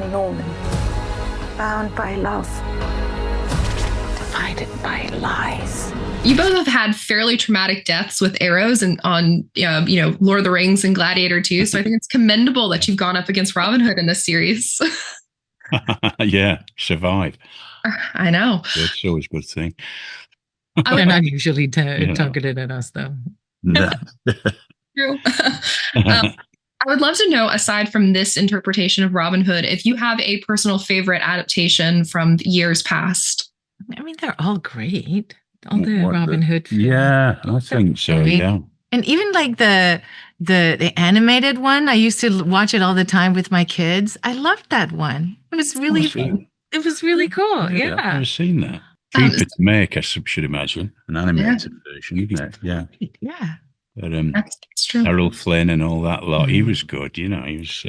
a Norman, bound by love, divided by lies. You both have had fairly traumatic deaths with arrows and on, Lord of the Rings and Gladiator too. So I think it's commendable that you've gone up against Robin Hood in this series. Yeah, survive. I know. That's always a good thing. They're not usually targeted at us, though. No. True. I would love to know, aside from this interpretation of Robin Hood, if you have a personal favorite adaptation from years past. I mean, they're all great. All the Robin Hood films. Yeah, I think so. Yeah, and even like the animated one, I used to watch it all the time with my kids. I loved that one. It was really fun. It was really cool. Yeah, I've never seen that. Cheaper to make, I should imagine, an animated version, isn't it? Yeah, yeah. But that's true. Errol Flynn and all that lot, he was good. He was.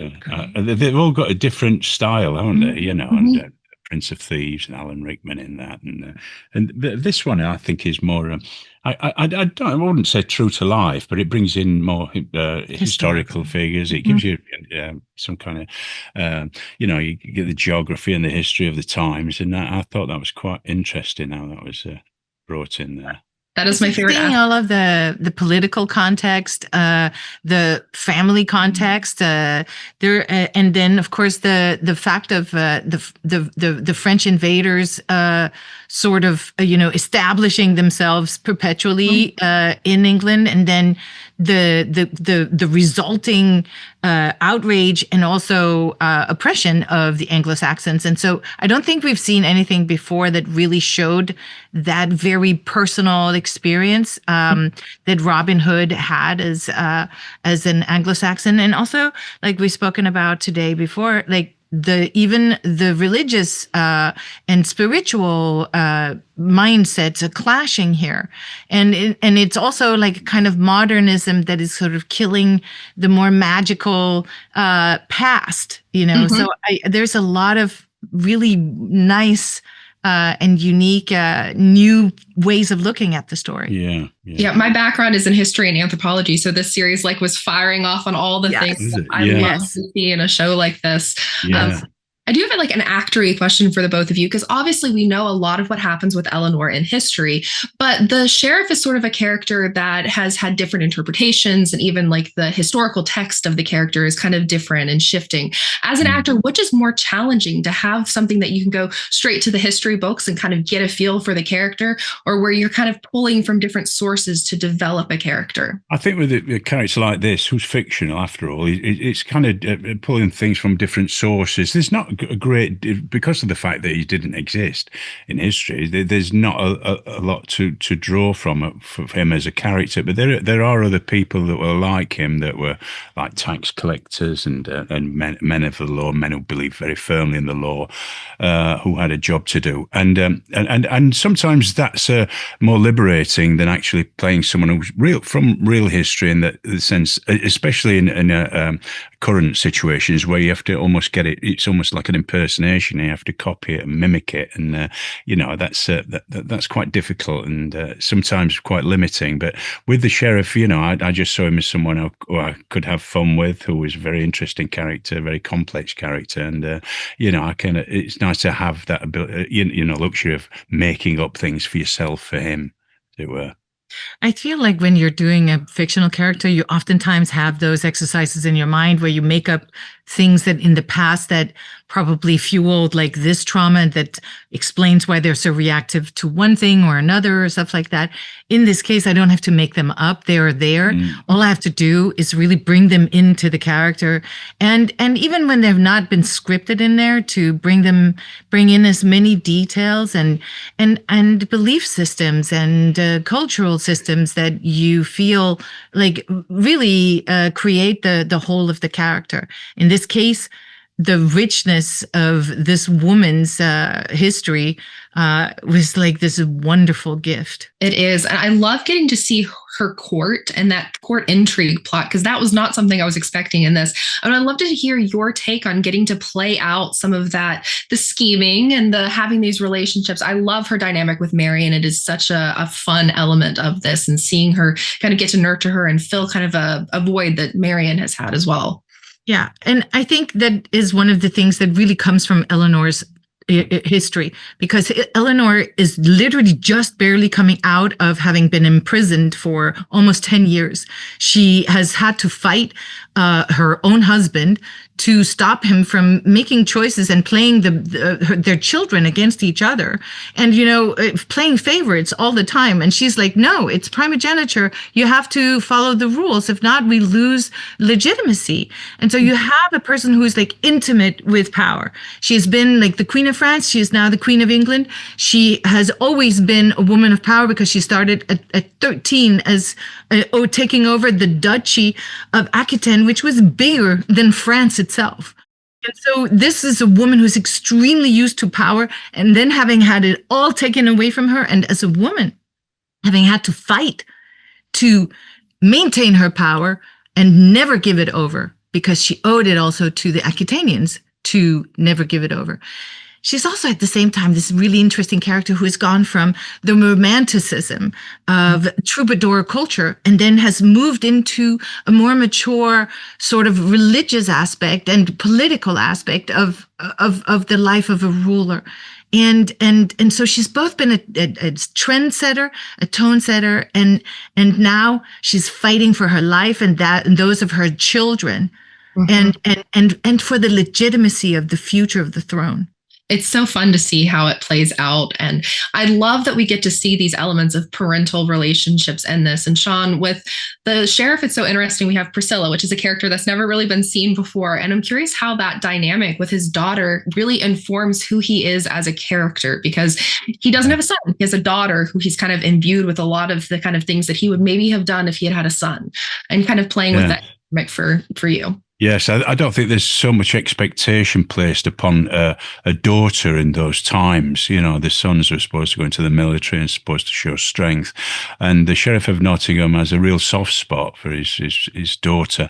They've all got a different style, haven't they? And Prince of Thieves and Alan Rickman in that, and this one I think is more. I wouldn't say true to life, but it brings in more historical figures. It gives you some kind of, you get the geography and the history of the times, and I thought that was quite interesting how that was brought in there. That is my favorite. Seeing all of the political context, the family context, there, and then of course the fact of the French invaders sort of establishing themselves perpetually in England, and then the resulting outrage and also oppression of the Anglo-Saxons. And so I don't think we've seen anything before that really showed that very personal experience that Robin Hood had as an Anglo-Saxon. And also, like we've spoken about today before, like even the religious and spiritual mindsets are clashing here, and it's also like kind of modernism that is sort of killing the more magical past, So there's a lot of really nice and unique new ways of looking at the story. Yeah, my background is in history and anthropology, so this series was firing off on all the things that I love to see in a show like this. I do have an actory question for the both of you, because obviously we know a lot of what happens with Eleanor in history, but the sheriff is sort of a character that has had different interpretations, and even the historical text of the character is kind of different and shifting. As an actor, which is more challenging, to have something that you can go straight to the history books and kind of get a feel for the character, or where you're kind of pulling from different sources to develop a character? I think with a character like this, who's fictional after all, it's kind of pulling things from different sources. There's not a great, because of the fact that he didn't exist in history, there's not a lot to draw from for him as a character. But there are other people that were like him, that were like tax collectors and men of the law, men who believed very firmly in the law, who had a job to do, and sometimes that's more liberating than actually playing someone who's from real history, in the sense, especially in current situations where you have to almost get it. It's almost like an impersonation. You have to copy it and mimic it, and that's quite difficult and sometimes quite limiting. But with the sheriff, I just saw him as someone who I could have fun with, who was a very interesting character, very complex character, and it's nice to have that ability, luxury of making up things for yourself, for him, as it were. I feel like when you're doing a fictional character, you oftentimes have those exercises in your mind where you make up things that in the past that probably fueled this trauma that explains why they're so reactive to one thing or another or stuff like that. In this case, I don't have to make them up. They are there. All I have to do is really bring them into the character. And even when they've not been scripted in there, to bring in as many details and belief systems and cultural systems that you feel really create the whole of the character. In this case, the richness of this woman's history was this wonderful gift. It is. And I love getting to see her court and that court intrigue plot, because that was not something I was expecting in this. And I'd love to hear your take on getting to play out some of that, the scheming and the having these relationships. I love her dynamic with Marian. It is such a fun element of this, and seeing her kind of get to nurture her and fill kind of a void that Marian has had as well. Yeah. And I think that is one of the things that really comes from Eleanor's history, because Eleanor is literally just barely coming out of having been imprisoned for almost 10 years. She has had to fight her own husband to stop him from making choices and playing their children against each other, and playing favorites all the time. And she's like, no, it's primogeniture, you have to follow the rules, if not we lose legitimacy. And so you have a person who is like intimate with power. She's been like the Queen of France, she is now the Queen of England. She has always been a woman of power because she started at 13 as taking over the Duchy of Aquitaine, which was bigger than France itself. And so this is a woman who's extremely used to power, and then having had it all taken away from her, and as a woman, having had to fight to maintain her power and never give it over, because she owed it also to the Aquitanians to never give it over. She's also at the same time this really interesting character who has gone from the romanticism of troubadour culture and then has moved into a more mature sort of religious aspect and political aspect of the life of a ruler. And so she's both been a trendsetter, a tone setter, and now she's fighting for her life and those of her children, and for the legitimacy of the future of the throne. It's so fun to see how it plays out. And I love that we get to see these elements of parental relationships in this. And Sean, with the sheriff, it's so interesting. We have Priscilla, which is a character that's never really been seen before. And I'm curious how that dynamic with his daughter really informs who he is as a character, because he doesn't have a son. He has a daughter who he's kind of imbued with a lot of the kind of things that he would maybe have done if he had had a son, and kind of playing with that dynamic for you. Yes, I don't think there's so much expectation placed upon a daughter in those times. The sons are supposed to go into the military and supposed to show strength. And the Sheriff of Nottingham has a real soft spot for his daughter.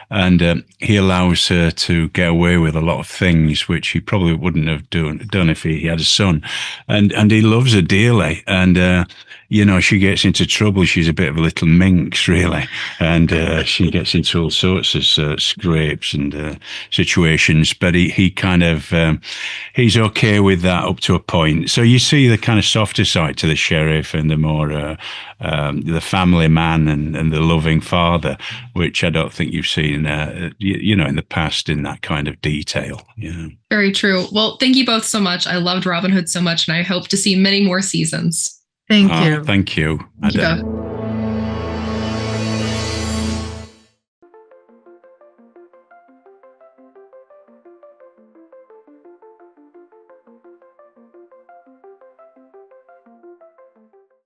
And he allows her to get away with a lot of things which he probably wouldn't have done if he had a son. And he loves her dearly. And she gets into trouble. She's a bit of a little minx, really. And she gets into all sorts of scrapes and situations. But he kind of, he's okay with that up to a point. So you see the kind of softer side to the sheriff and the more, the family man and the loving father, which I don't think you've seen, in the past in that kind of detail. Yeah. Very true. Well, thank you both so much. I loved Robin Hood so much, and I hope to see many more seasons. Thank you. Thank you.